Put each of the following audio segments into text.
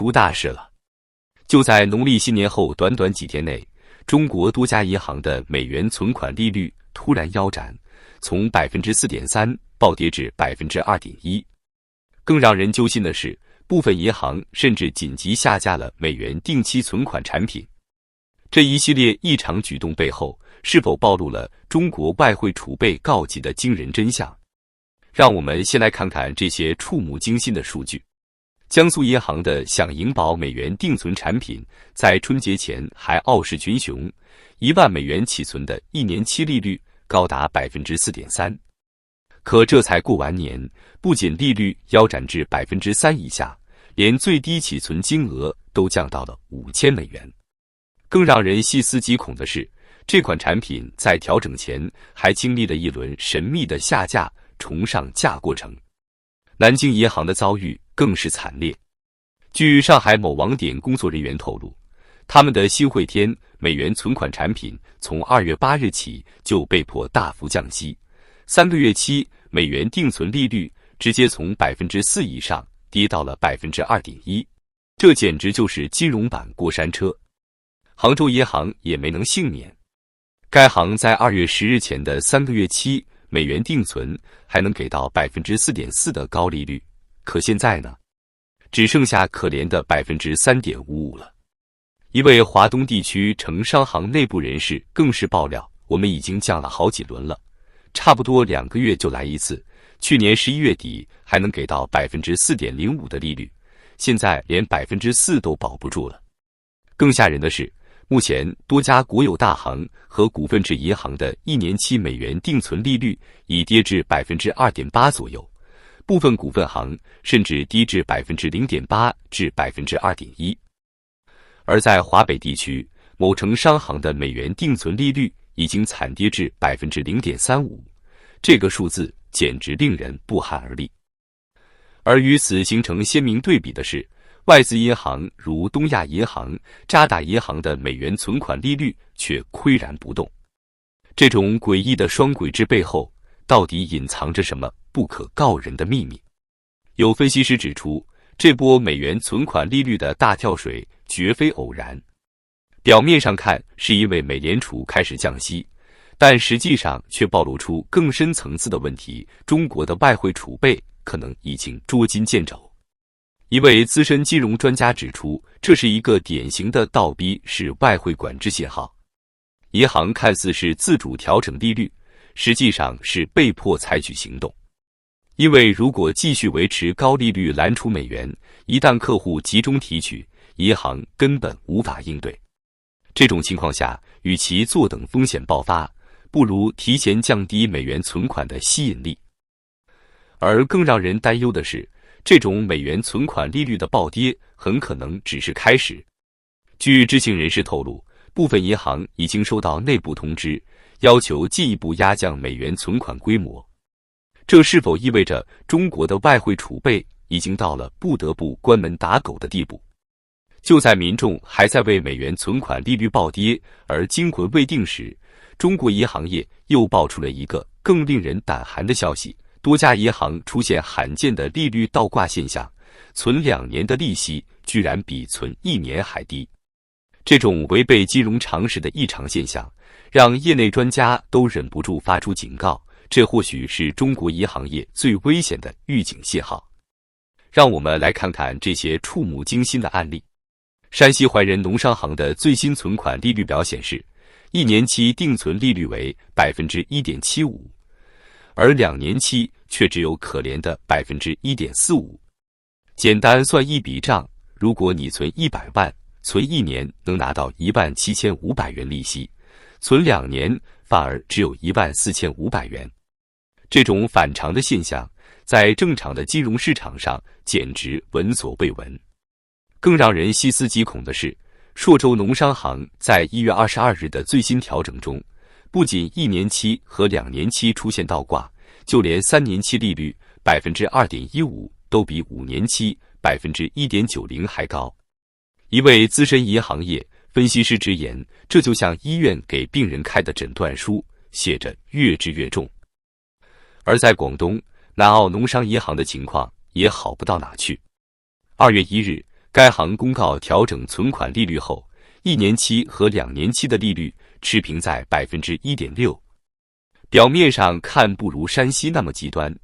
出大事了。就在农历新年后短短几天内，中国多家银行的美元存款利率突然腰斩，从 4.3% 暴跌至 2.1%。更让人揪心的是，部分银行甚至紧急下架了美元定期存款产品。这一系列异常举动背后，是否暴露了中国外汇储备告急的惊人真相？让我们先来看看这些触目惊心的数据。江苏银行的享盈保美元定存产品在春节前还傲视群雄，1万美元起存的1年期利率高达 4.3%。可这才过完年，不仅利率腰斩至 3% 以下，连最低起存金额都降到了5000美元。更让人细思极恐的是，这款产品在调整前还经历了一轮神秘的下架重上架过程。南京银行的遭遇更是惨烈。据上海某网点工作人员透露，他们的新汇天美元存款产品从2月8日起就被迫大幅降息，3个月期美元定存利率直接从 4% 以上跌到了 2.1%， 这简直就是金融版过山车。杭州银行也没能幸免，该行在2月10日前的3个月期美元定存还能给到 4.4% 的高利率，可现在呢，只剩下可怜的 3.55% 了。一位华东地区城商行内部人士更是爆料，我们已经降了好几轮了，差不多2个月就来一次，去年11月底还能给到 4.05% 的利率，现在连 4% 都保不住了。更吓人的是，目前多家国有大行和股份制银行的1年期美元定存利率已跌至 2.8% 左右，部分股份行甚至低至 0.8% 至 2.1%。而在华北地区，某城商行的美元定存利率已经惨跌至 0.35%， 这个数字简直令人不寒而栗。而与此形成鲜明对比的是，外资银行如东亚银行、渣打银行的美元存款利率却岿然不动。这种诡异的双轨制背后，到底隐藏着什么不可告人的秘密？有分析师指出，这波美元存款利率的大跳水绝非偶然。表面上看是因为美联储开始降息，但实际上却暴露出更深层次的问题：中国的外汇储备可能已经捉襟见肘。一位资深金融专家指出，这是一个典型的倒逼式外汇管制信号。银行看似是自主调整利率，实际上是被迫采取行动。因为如果继续维持高利率拦储美元，一旦客户集中提取，银行根本无法应对。这种情况下，与其坐等风险爆发，不如提前降低美元存款的吸引力。而更让人担忧的是，这种美元存款利率的暴跌很可能只是开始。据知情人士透露，部分银行已经收到内部通知，要求进一步压降美元存款规模。这是否意味着中国的外汇储备已经到了不得不关门打狗的地步？就在民众还在为美元存款利率暴跌而惊魂未定时，中国银行业又爆出了一个更令人胆寒的消息：多家银行出现罕见的利率倒挂现象，存2年的利息居然比存1年还低。这种违背金融常识的异常现象，让业内专家都忍不住发出警告，这或许是中国银行业最危险的预警信号。让我们来看看这些触目惊心的案例。山西怀仁农商行的最新存款利率表显示，1年期定存利率为 1.75%， 而2年期却只有可怜的 1.45%。简单算一笔账，如果你存100万，存1年能拿到17500元利息，存2年反而只有14500元。这种反常的现象，在正常的金融市场上简直闻所未闻。更让人细思极恐的是，朔州农商行在1月22日的最新调整中，不仅1年期和2年期出现倒挂，就连3年期利率 2.15% 都比5年期 1.90% 还高。一位资深银行业分析师直言，这就像医院给病人开的诊断书，写着越治越重。而在广东，南澳农商银行的情况也好不到哪去。2月1日，该行公告调整存款利率后，1年期和2年期的利率持平在 1.6%。表面上看不如山西那么极端，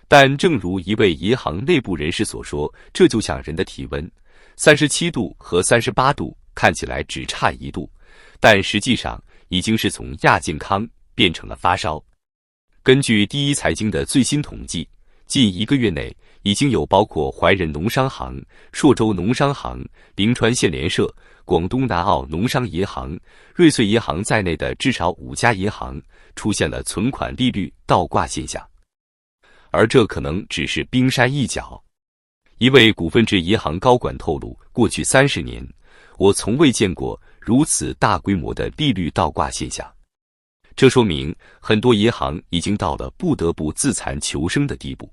但正如一位银行内部人士所说，这就像人的体温，37度和38度看起来只差1度，但实际上已经是从亚健康变成了发烧。根据第一财经的最新统计，近1个月内已经有包括怀仁农商行、朔州农商行、临川县联社、广东南澳农商银行、瑞穗银行在内的至少5家银行出现了存款利率倒挂现象。而这可能只是冰山一角。一位股份制银行高管透露，过去30年，我从未见过如此大规模的利率倒挂现象。这说明很多银行已经到了不得不自残求生的地步。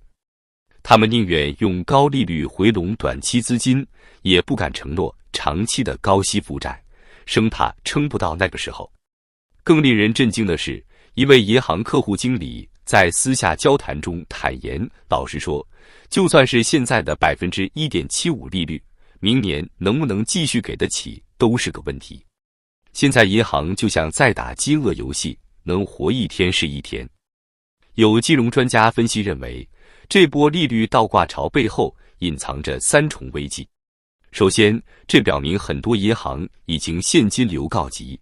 他们宁愿用高利率回笼短期资金，也不敢承诺长期的高息负债，生怕撑不到那个时候。更令人震惊的是，一位银行客户经理在私下交谈中坦言，老实说，就算是现在的 1.75% 利率，明年能不能继续给得起都是个问题。现在银行就像在打饥饿游戏，能活一天是一天。有金融专家分析认为，这波利率倒挂潮背后隐藏着3重危机。首先，这表明很多银行已经现金流告急，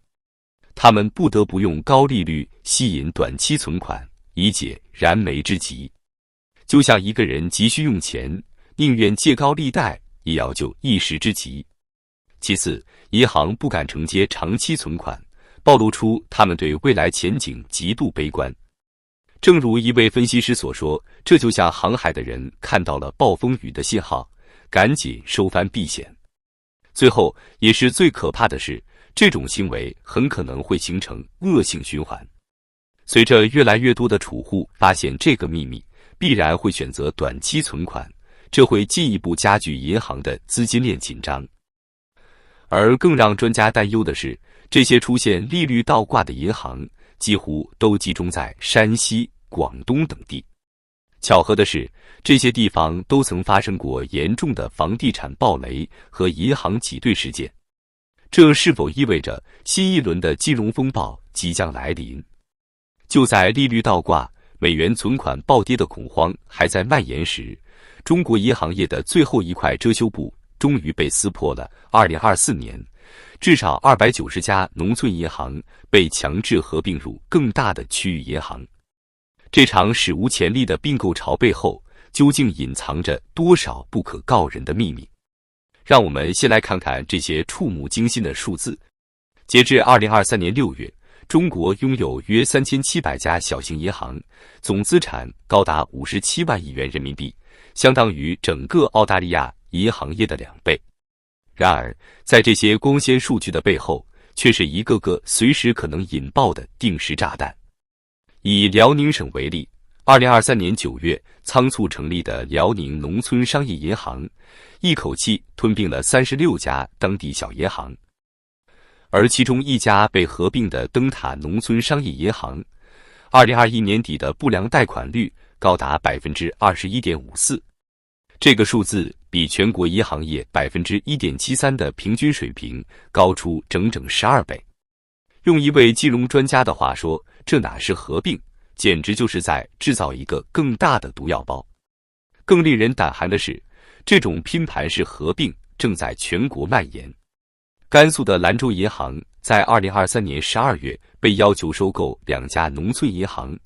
他们不得不用高利率吸引短期存款，以解燃眉之急。就像一个人急需用钱，宁愿借高利贷，也要救一时之急。其次，银行不敢承接长期存款，暴露出他们对未来前景极度悲观。正如一位分析师所说，这就像航海的人看到了暴风雨的信号，赶紧收帆避险。最后，也是最可怕的是，这种行为很可能会形成恶性循环。随着越来越多的储户发现这个秘密，必然会选择短期存款，这会进一步加剧银行的资金链紧张。而更让专家担忧的是，这些出现利率倒挂的银行几乎都集中在山西、广东等地。巧合的是，这些地方都曾发生过严重的房地产暴雷和银行挤兑事件。这是否意味着新一轮的金融风暴即将来临？就在利率倒挂、美元存款暴跌的恐慌还在蔓延时，中国银行业的最后一块遮羞布终于被撕破了。2024年，至少290家农村银行被强制合并入更大的区域银行。这场史无前例的并购潮背后，究竟隐藏着多少不可告人的秘密？让我们先来看看这些触目惊心的数字。截至2023年6月，中国拥有约3700家小型银行，总资产高达57万亿元人民币，相当于整个澳大利亚银行业的2倍。然而，在这些光鲜数据的背后，却是一个个随时可能引爆的定时炸弹。以辽宁省为例，2023年9月仓促成立的辽宁农村商业银行，一口气吞并了36家当地小银行。而其中一家被合并的灯塔农村商业银行，2021年底的不良贷款率高达 21.54%。这个数字比全国银行业 1.73% 的平均水平高出整整12倍。用一位金融专家的话说，这哪是合并，简直就是在制造一个更大的毒药包。更令人胆寒的是，这种拼盘式合并正在全国蔓延。甘肃的兰州银行在2023年12月被要求收购2家农村银行，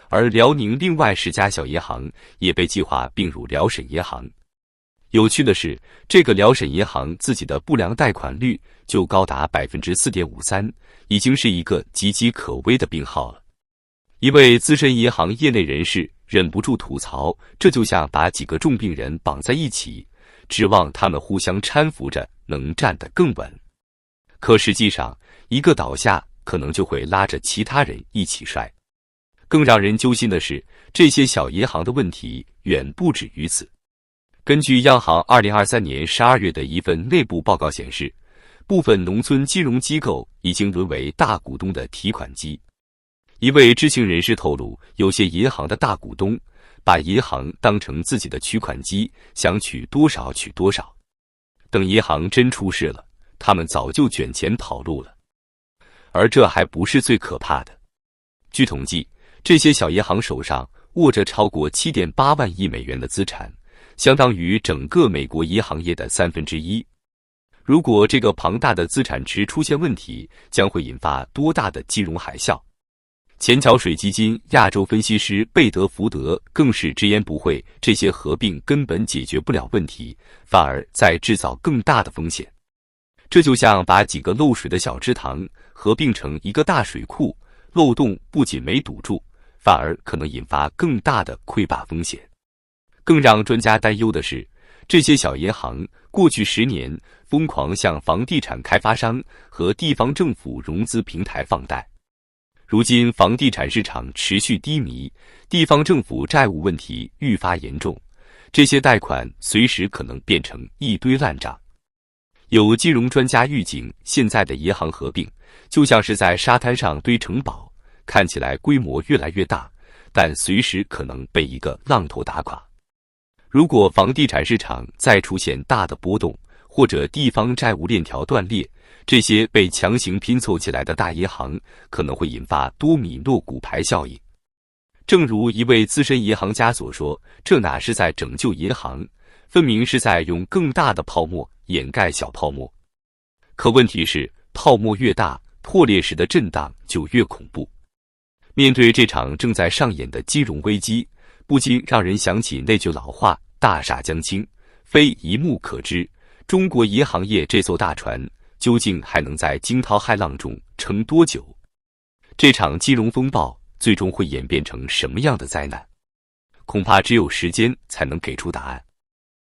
而辽宁另外10家小银行也被计划并入辽沈银行。有趣的是，这个辽沈银行自己的不良贷款率就高达 4.53%， 已经是一个岌岌可危的病号了。一位资深银行业内人士忍不住吐槽，这就像把几个重病人绑在一起，指望他们互相搀扶着能站得更稳。可实际上，一个倒下，可能就会拉着其他人一起摔。更让人揪心的是，这些小银行的问题远不止于此。根据央行2023年12月的一份内部报告显示，部分农村金融机构已经沦为大股东的提款机。一位知情人士透露，有些银行的大股东把银行当成自己的取款机，想取多少取多少。等银行真出事了，他们早就卷钱跑路了。而这还不是最可怕的。据统计，这些小银行手上握着超过 7.8 万亿美元的资产，相当于整个美国银行业的1/3。如果这个庞大的资产池出现问题，将会引发多大的金融海啸？前桥水基金亚洲分析师贝德福德更是直言不讳，这些合并根本解决不了问题，反而在制造更大的风险。这就像把几个漏水的小池塘合并成一个大水库，漏洞不仅没堵住，反而可能引发更大的溃坝风险。更让专家担忧的是，这些小银行过去10年疯狂向房地产开发商和地方政府融资平台放贷。如今房地产市场持续低迷，地方政府债务问题愈发严重，这些贷款随时可能变成一堆烂账。有金融专家预警，现在的银行合并就像是在沙滩上堆城堡，看起来规模越来越大，但随时可能被一个浪头打垮。如果房地产市场再出现大的波动，或者地方债务链条断裂，这些被强行拼凑起来的大银行可能会引发多米诺骨牌效应。正如一位资深银行家所说，这哪是在拯救银行，分明是在用更大的泡沫掩盖小泡沫。可问题是，泡沫越大，破裂时的震荡就越恐怖。面对这场正在上演的金融危机，不禁让人想起那句老话：大厦将倾，非一目可知。中国银行业这艘大船究竟还能在惊涛骇浪中撑多久？这场金融风暴最终会演变成什么样的灾难？恐怕只有时间才能给出答案。